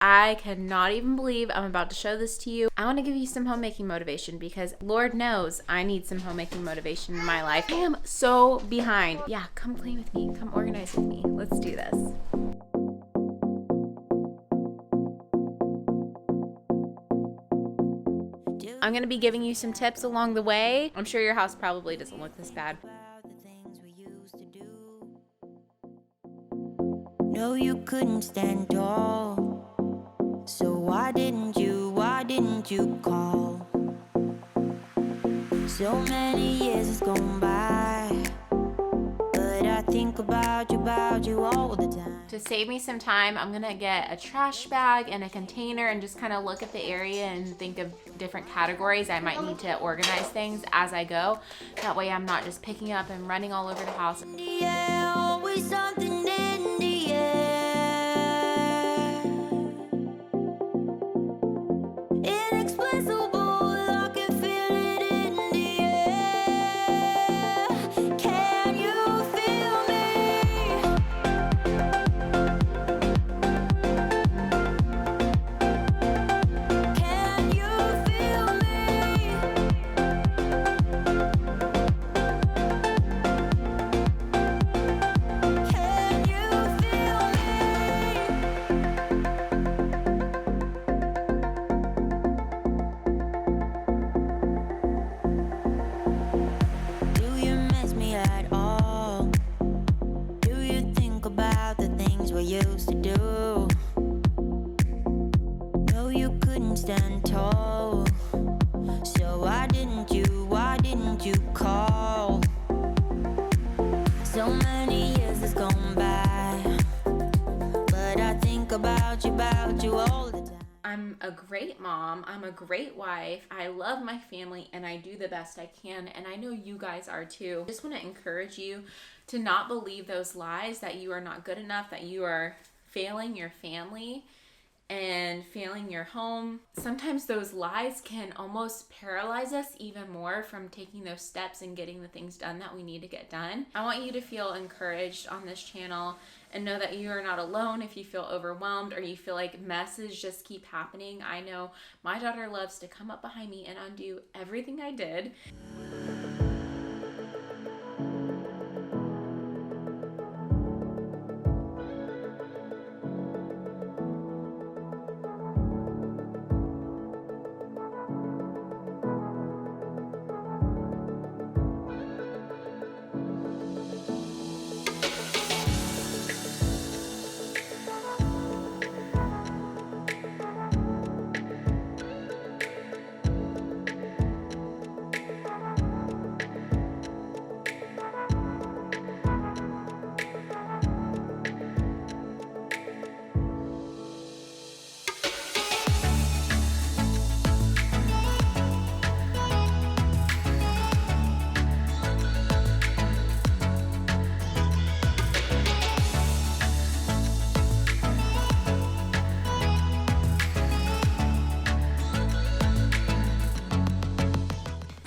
I cannot even believe I'm about to show this to you. I want to give you some homemaking motivation because Lord knows I need some homemaking motivation in my life. I am so behind. Yeah, come clean with me. Come organize with me. Let's do this. I'm going to be giving you some tips along the way. I'm sure your house probably doesn't look this bad. No, you couldn't stand tall. So why didn't you call? So many years has gone by, but I think about you all the time. To save me some time, I'm gonna get a trash bag and a container and just kind of look at the area and think of different categories. I might need to organize things as I go. That way I'm not just picking up and running all over the house. Yeah, always something in the air. Inexplicable, I can feel it in the air. Can you feel me? Can you feel me? Can you feel me? Do you miss me at all? Do you think about the things we used to do? No, you couldn't stand tall. So why didn't you call? So many years has gone by, but I think about you all the time. I'm a great mom, I'm a great wife, I love my family, and I do the best I can, and I know you guys are too. I just want to encourage you to not believe those lies that you are not good enough, that you are failing your family and failing your home. Sometimes those lies can almost paralyze us even more from taking those steps and getting the things done that we need to get done. I want you to feel encouraged on this channel and know that you are not alone if you feel overwhelmed or you feel like messes just keep happening. I know my daughter loves to come up behind me and undo everything I did.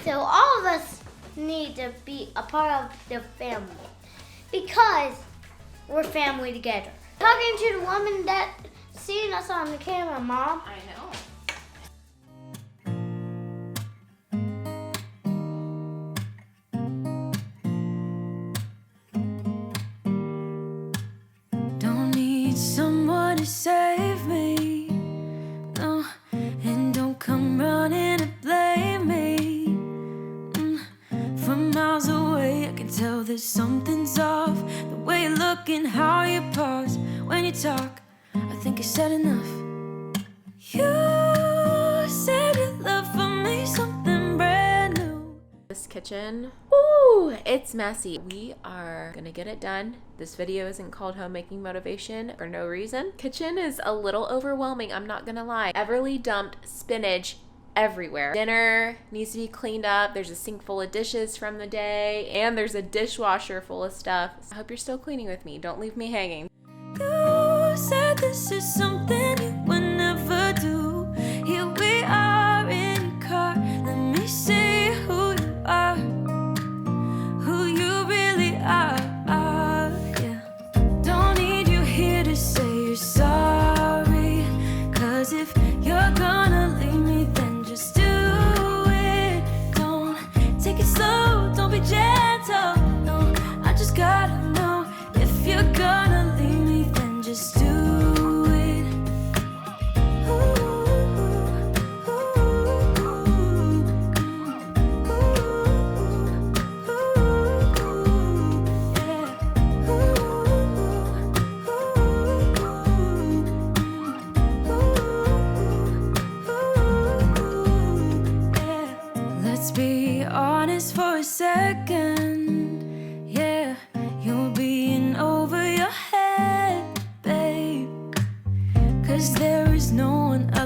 So all of us need to be a part of the family because we're family together. Talking to the woman that seeing us on the camera, Mom. I know. Don't need someone to save me, no, and don't come running to blame me. From miles away I can tell that something's off. The way you look and how you pause when you talk, I think you said enough. You said your love for me something brand new. This kitchen, ooh, it's messy. We are gonna get it done. This video isn't called Homemaking Motivation for no reason. Kitchen is a little overwhelming, I'm not gonna lie. Everly dumped spinach everywhere. Dinner needs to be cleaned up. There's a sink full of dishes from the day, and there's a dishwasher full of stuff. I hope you're still cleaning with me. Don't leave me hanging. You said this is something you would never do. Here we are in your car. Let me see who you are, who you really are. Yeah. Don't need you here to say you're sorry.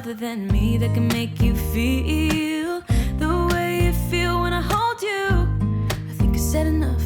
other than me that can make you feel the way you feel when I hold you. I think I said enough.